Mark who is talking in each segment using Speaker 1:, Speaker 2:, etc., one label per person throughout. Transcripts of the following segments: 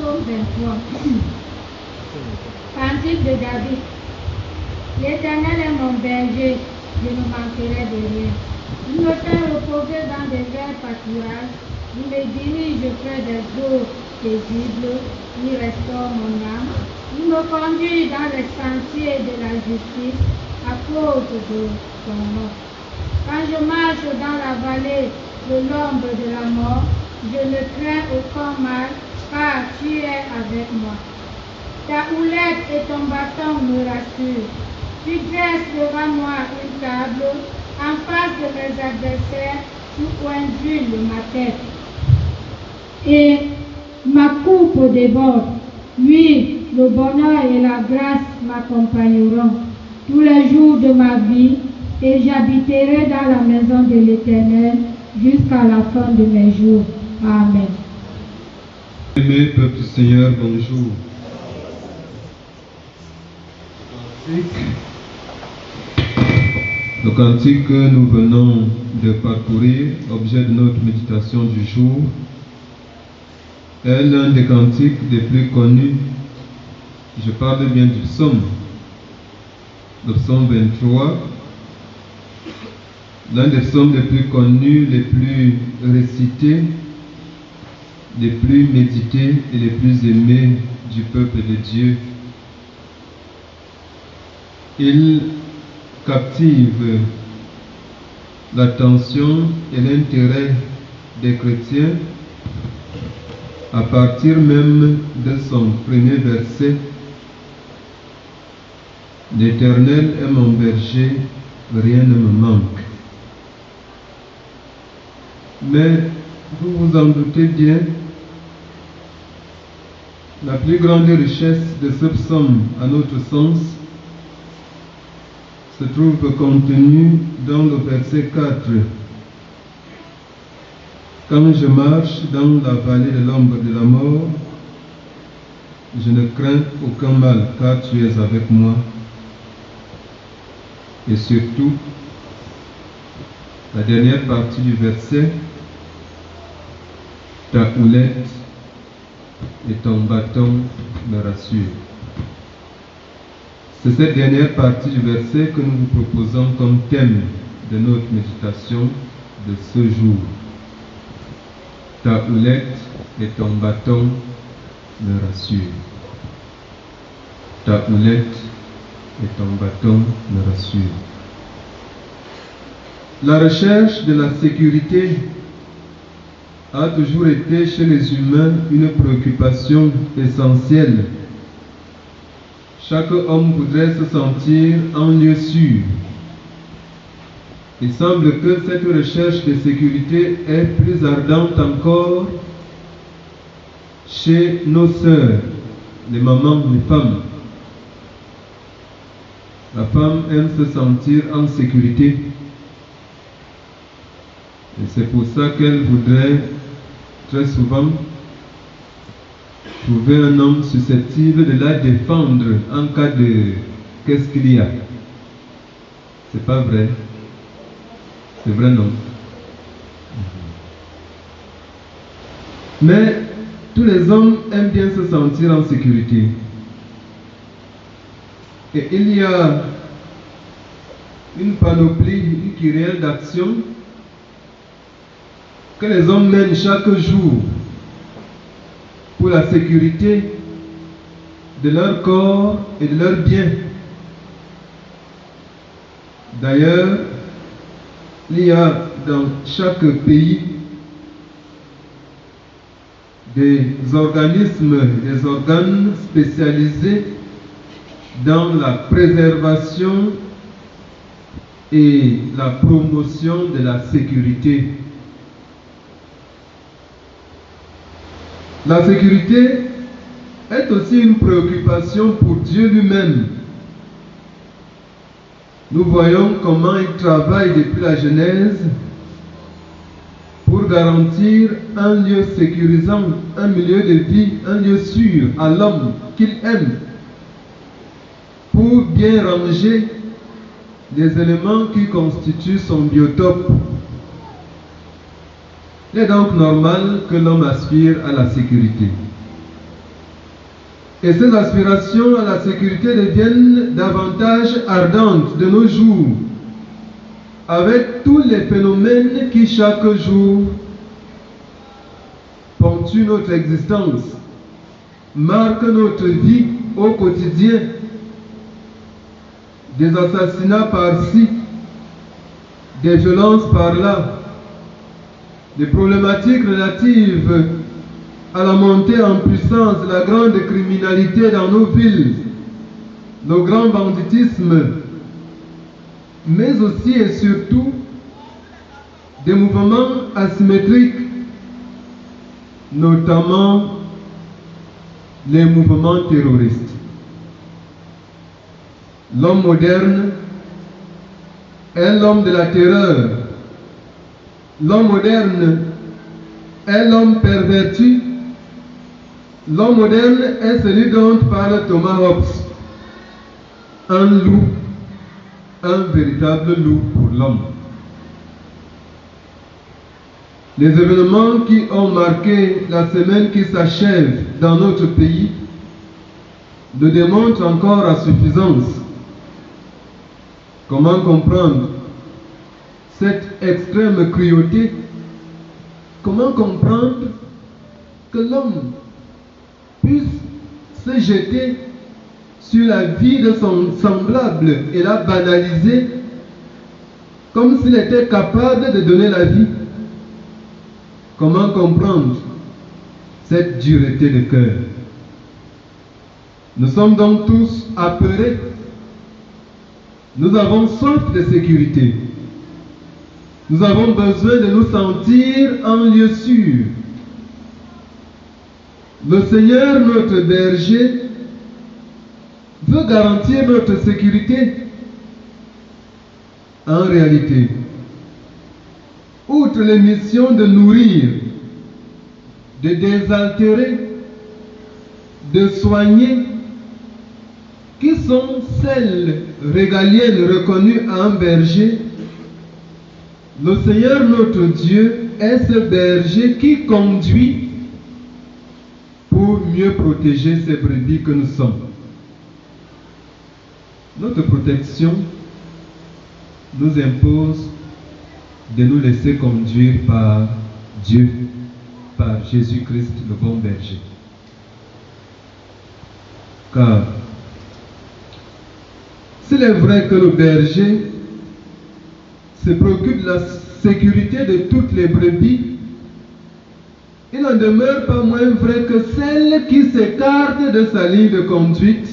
Speaker 1: psaume 23. Cantique de David. L'Éternel est mon berger, je ne manquerai de rien. Il me fait reposer dans des verts pâturages, il me dirige près des eaux paisibles, il restaure mon âme. Il me conduit dans les sentiers de la justice à cause de son nom. Quand je marche dans la vallée de l'ombre de la mort, je ne crains aucun mal, car tu es avec moi. Ta houlette et ton bâton me rassurent. Tu dresses devant moi une table, en face de mes adversaires, tu conduis ma tête. Et ma coupe déborde. Oui, le bonheur et la grâce m'accompagneront tous les jours de ma vie, et j'habiterai dans la maison de l'Éternel jusqu'à la fin de mes jours. Amen.
Speaker 2: Aimé peuple du Seigneur, bonjour. Le cantique que nous venons de parcourir, objet de notre méditation du jour, est l'un des cantiques les plus connus. Je parle bien du psaume. Le psaume 23, l'un des psaumes les plus connus, les plus récités, les plus médités et les plus aimés du peuple de Dieu. Il captive l'attention et l'intérêt des chrétiens à partir même de son premier verset. L'Éternel est mon berger, rien ne me manque. Mais vous vous en doutez bien, la plus grande richesse de ce psaume, à notre sens, se trouve contenue dans le verset 4. Quand je marche dans la vallée de l'ombre de la mort, je ne crains aucun mal, car tu es avec moi. Et surtout, la dernière partie du verset, ta houlette et ton bâton me rassurent. C'est cette dernière partie du verset que nous vous proposons comme thème de notre méditation de ce jour. Ta houlette et ton bâton me rassurent. Ta houlette et ton bâton me rassurent. La recherche de la sécurité a toujours été chez les humains une préoccupation essentielle. Chaque homme voudrait se sentir en lieu sûr. Il semble que cette recherche de sécurité est plus ardente encore chez nos sœurs, les mamans, les femmes. La femme aime se sentir en sécurité. Et c'est pour ça qu'elle voudrait très souvent trouver un homme susceptible de la défendre en cas de qu'est-ce qu'il y a. C'est pas vrai. C'est vrai, non. Mais tous les hommes aiment bien se sentir en sécurité. Et il y a une panoplie, une kyrielle d'actions que les hommes mènent chaque jour pour la sécurité de leur corps et de leurs biens. D'ailleurs, il y a dans chaque pays des organismes, des organes spécialisés dans la préservation et la promotion de la sécurité. La sécurité est aussi une préoccupation pour Dieu lui-même. Nous voyons comment il travaille depuis la Genèse pour garantir un lieu sécurisant, un milieu de vie, un lieu sûr à l'homme qu'il aime, pour bien ranger les éléments qui constituent son biotope. Il est donc normal que l'homme aspire à la sécurité. Et ces aspirations à la sécurité deviennent davantage ardentes de nos jours, avec tous les phénomènes qui chaque jour ponctuent notre existence, marquent notre vie au quotidien. Des assassinats par-ci, des violences par-là, des problématiques relatives à la montée en puissance de la grande criminalité dans nos villes, le grand banditisme, mais aussi et surtout des mouvements asymétriques, notamment les mouvements terroristes. L'homme moderne est l'homme de la terreur. L'homme moderne est l'homme perverti. L'homme moderne est celui dont parle Thomas Hobbes. Un loup, un véritable loup pour l'homme. Les événements qui ont marqué la semaine qui s'achève dans notre pays le démontrent encore à suffisance. Comment comprendre cette extrême cruauté? Comment comprendre que l'homme puisse se jeter sur la vie de son semblable et la banaliser comme s'il était capable de donner la vie? Comment comprendre cette dureté de cœur? Nous sommes donc tous apeurés. Nous avons soif de sécurité. Nous avons besoin de nous sentir en lieu sûr. Le Seigneur, notre berger, veut garantir notre sécurité. En réalité, outre les missions de nourrir, de désaltérer, de soigner, qui sont celles régaliennes reconnues à un berger, le Seigneur notre Dieu est ce berger qui conduit pour mieux protéger ces brebis que nous sommes. Notre protection nous impose de nous laisser conduire par Dieu, par Jésus-Christ, le bon berger. Car s'il est vrai que le berger se préoccupe de la sécurité de toutes les brebis, il n'en demeure pas moins vrai que celle qui s'écarte de sa ligne de conduite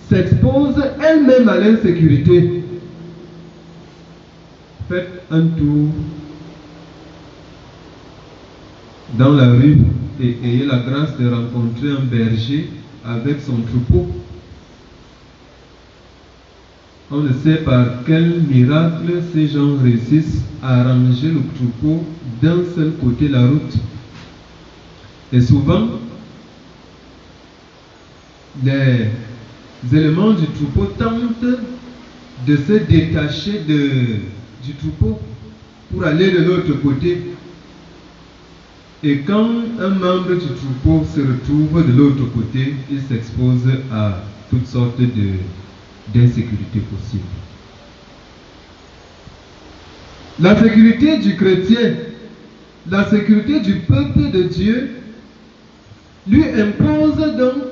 Speaker 2: s'expose elle-même à l'insécurité. Faites un tour dans la rue et ayez la grâce de rencontrer un berger avec son troupeau. On ne sait par quel miracle ces gens réussissent à arranger le troupeau d'un seul côté de la route. Et souvent, les éléments du troupeau tentent de se détacher du troupeau pour aller de l'autre côté. Et quand un membre du troupeau se retrouve de l'autre côté, il s'expose à toutes sortes d'insécurité possible. La sécurité du chrétien, la sécurité du peuple de Dieu, lui impose donc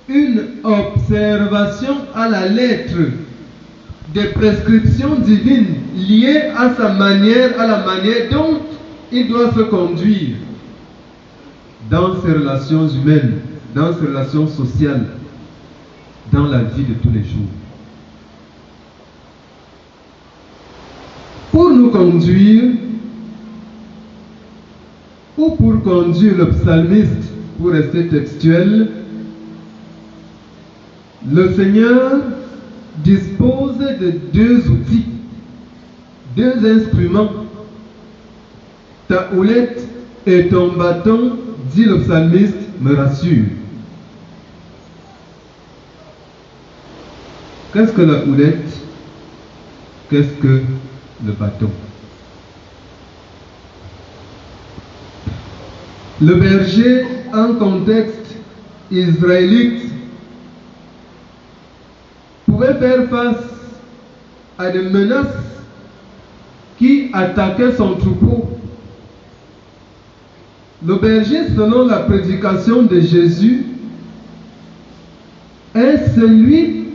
Speaker 2: une observation à la lettre des prescriptions divines liées à sa manière, à la manière dont il doit se conduire dans ses relations humaines, dans ses relations sociales, dans la vie de tous les jours. Pour nous conduire, ou pour conduire le psalmiste, pour rester textuel, le Seigneur dispose de deux outils, deux instruments. Ta houlette et ton bâton, dit le psalmiste, me rassurent. Qu'est-ce que la houlette? Qu'est-ce que le bâton? Le berger, en contexte, israélite pouvait faire face à des menaces qui attaquaient son troupeau. Le berger, selon la prédication de Jésus, est celui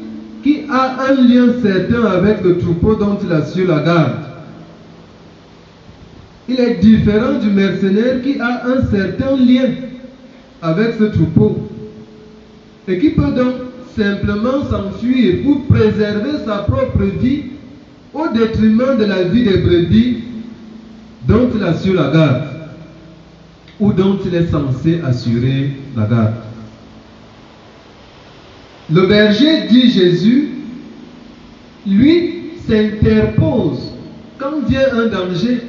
Speaker 2: qui a un lien certain avec le troupeau dont il assure la garde. Il est différent du mercenaire qui a un certain lien avec ce troupeau et qui peut donc simplement s'enfuir pour préserver sa propre vie au détriment de la vie des brebis dont il assure la garde ou dont il est censé assurer la garde. Le berger, dit Jésus, lui s'interpose quand vient un danger.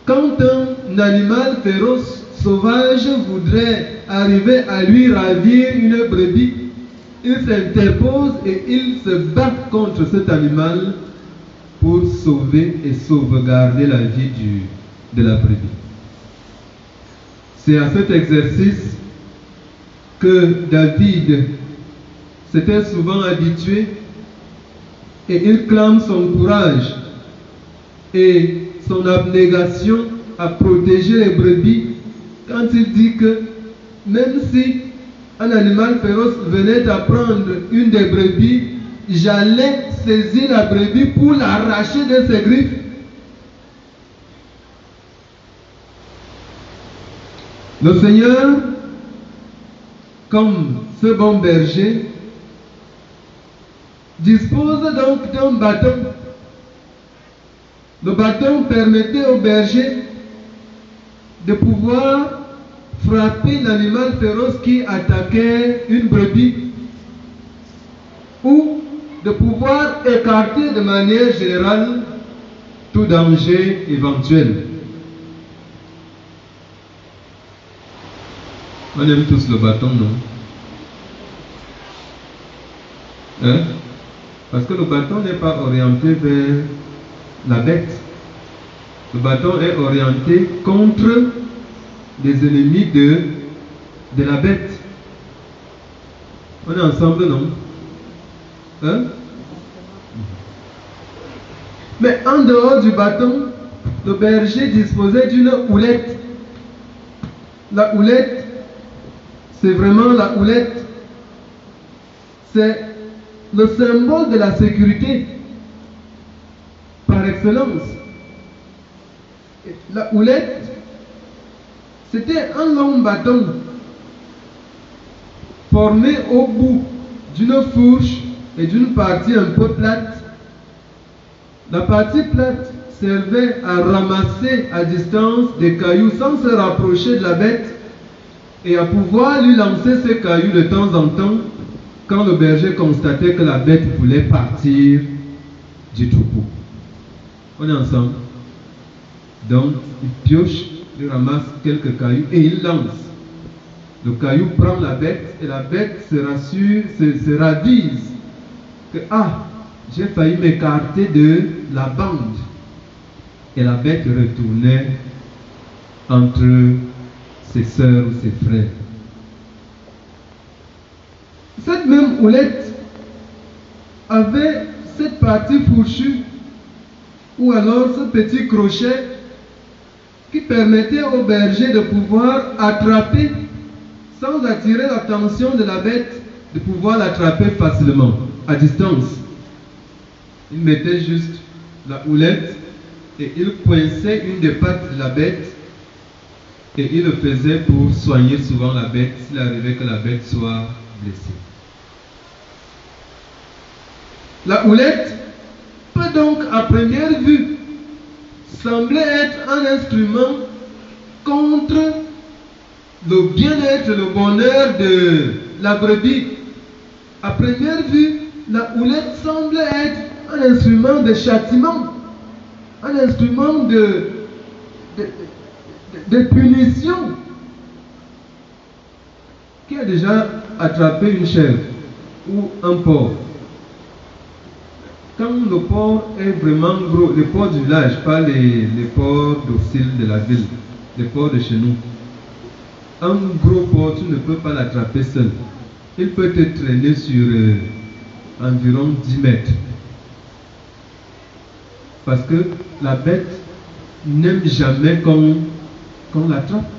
Speaker 2: Quand un animal féroce, sauvage, voudrait arriver à lui ravir une brebis, il s'interpose et il se bat contre cet animal pour sauver et sauvegarder la vie de la brebis. C'est à cet exercice que David s'était souvent habitué et il clame son courage et son abnégation à protéger les brebis quand il dit que même si un animal féroce venait à prendre une des brebis, j'allais saisir la brebis pour l'arracher de ses griffes. Le Seigneur, comme ce bon berger, dispose donc d'un bâton. Le bâton permettait au berger de pouvoir frapper l'animal féroce qui attaquait une brebis ou de pouvoir écarter de manière générale tout danger éventuel. On aime tous le bâton, non? Hein? Parce que le bâton n'est pas orienté vers la bête. Le bâton est orienté contre les ennemis de la bête. On est ensemble, non? Hein? Mais en dehors du bâton, le berger disposait d'une houlette. La houlette, c'est vraiment la houlette. C'est le symbole de la sécurité par excellence. La houlette, c'était un long bâton formé au bout d'une fourche et d'une partie un peu plate. La partie plate servait à ramasser à distance des cailloux sans se rapprocher de la bête et à pouvoir lui lancer ces cailloux de temps en temps quand le berger constatait que la bête voulait partir du troupeau. On est ensemble. Donc, il pioche, il ramasse quelques cailloux et il lance. Le caillou prend la bête et la bête se rassure, se ravise que j'ai failli m'écarter de la bande. Et la bête retournait entre ses sœurs ou ses frères. Cette même houlette avait cette partie fourchue ou alors ce petit crochet qui permettait au berger de pouvoir attraper sans attirer l'attention de la bête, de pouvoir l'attraper facilement, à distance. Il mettait juste la houlette et il coinçait une des pattes de la bête et il le faisait pour soigner souvent la bête s'il arrivait que la bête soit blessée. La houlette peut donc à première vue sembler être un instrument contre le bien-être, le bonheur de la brebis. À première vue, la houlette semble être un instrument de châtiment, un instrument de punition. Qui a déjà attrapé une chèvre ou un porc? Quand le porc est vraiment gros, les porcs du village, pas les porcs dociles de la ville, les porcs de chez nous. un gros porc, tu ne peux pas l'attraper seul. Il peut te traîner sur environ 10 mètres. Parce que la bête n'aime jamais qu'on l'attrape.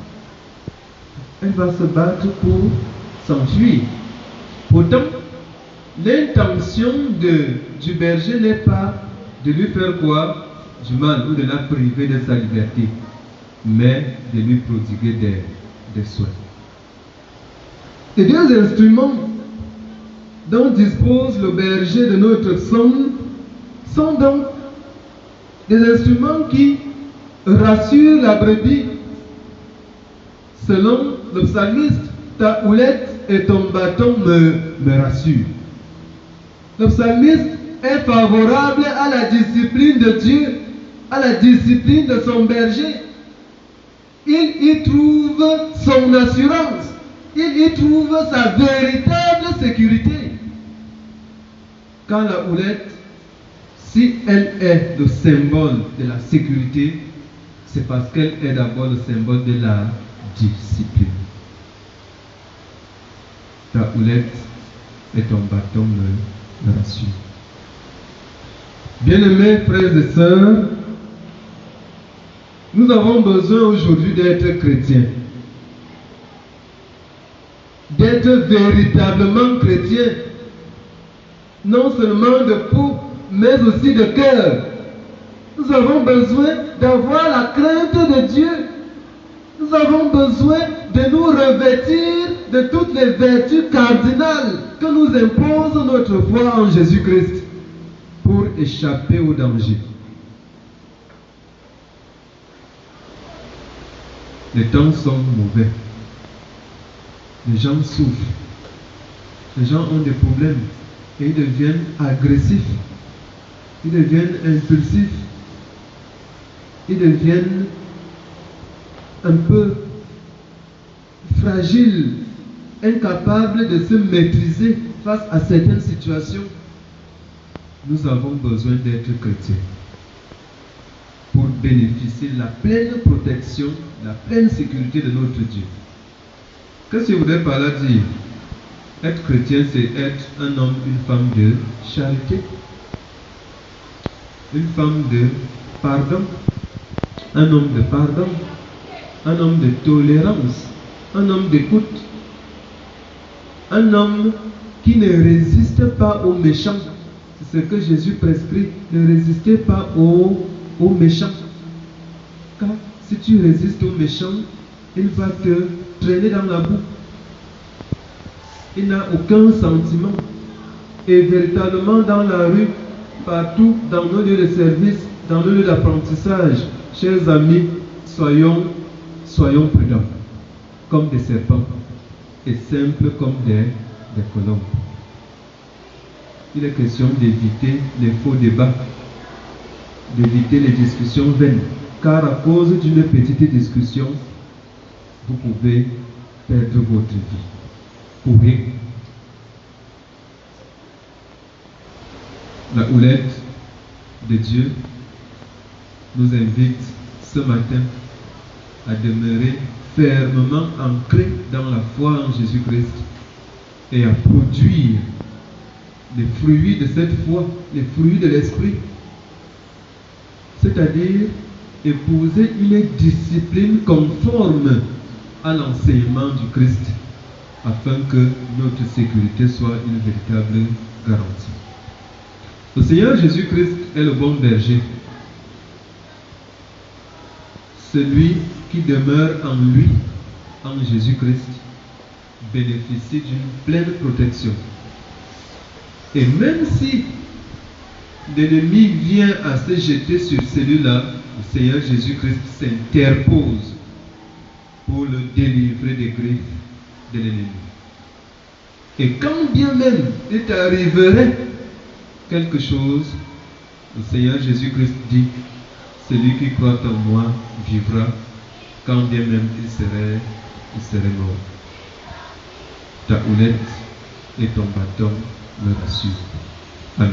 Speaker 2: Elle va se battre pour s'enfuir. Pourtant, l'intention du berger n'est pas de lui faire quoi? Du mal ou de la priver de sa liberté, mais de lui prodiguer des soins. Les deux instruments dont dispose le berger de notre somme sont donc des instruments qui rassurent la brebis. Selon le psalmiste, ta houlette et ton bâton me rassurent. Le psalmiste est favorable à la discipline de Dieu, à la discipline de son berger. Il y trouve son assurance. Il y trouve sa véritable sécurité. Quand la houlette, si elle est le symbole de la sécurité, c'est parce qu'elle est d'abord le symbole de la discipline. Ta houlette et ton bâton me rassurent. Bien-aimés frères et sœurs, nous avons besoin aujourd'hui d'être chrétiens. D'être véritablement chrétiens. Non seulement de peau, mais aussi de cœur. Nous avons besoin d'avoir la crainte de Dieu. Nous avons besoin de nous revêtir de toutes les vertus cardinales que nous impose notre foi en Jésus-Christ pour échapper au danger. Les temps sont mauvais. Les gens souffrent. Les gens ont des problèmes et ils deviennent agressifs. Ils deviennent impulsifs. Ils deviennent un peu fragiles, incapables de se maîtriser face à certaines situations. Nous avons besoin d'être chrétiens pour bénéficier de la pleine protection, de la pleine sécurité de notre Dieu. Qu'est-ce que je voudrais par là dire? Être chrétien, c'est être un homme, une femme de charité, une femme de pardon, un homme de pardon, un homme de tolérance, un homme d'écoute, un homme qui ne résiste pas aux méchants. C'est ce que Jésus prescrit. Ne résistez pas aux méchants. Car si tu résistes aux méchants, il va te traîner dans la boue. Il n'a aucun sentiment. Et véritablement dans la rue, partout, dans nos lieux de service, dans nos lieux d'apprentissage, chers amis, soyons prudents, comme des serpents, et simples comme des colombes. Il est question d'éviter les faux débats, d'éviter les discussions vaines, car à cause d'une petite discussion, vous pouvez perdre votre vie pour rien. La houlette de Dieu nous invite ce matin à demeurer fermement ancrés dans la foi en Jésus-Christ et à produire les fruits de cette foi, les fruits de l'esprit, c'est-à-dire épouser une discipline conforme à l'enseignement du Christ, afin que notre sécurité soit une véritable garantie. Le Seigneur Jésus-Christ est le bon berger, celui qui demeure en lui, en Jésus-Christ, bénéficie d'une pleine protection. Et même si l'ennemi vient à se jeter sur celui-là, le Seigneur Jésus-Christ s'interpose pour le délivrer des griffes de l'ennemi. Et quand bien même il t'arriverait quelque chose, le Seigneur Jésus-Christ dit: celui qui croit en moi vivra, quand bien même il serait mort. Ta houlette et ton bâton me rassurent. Amen.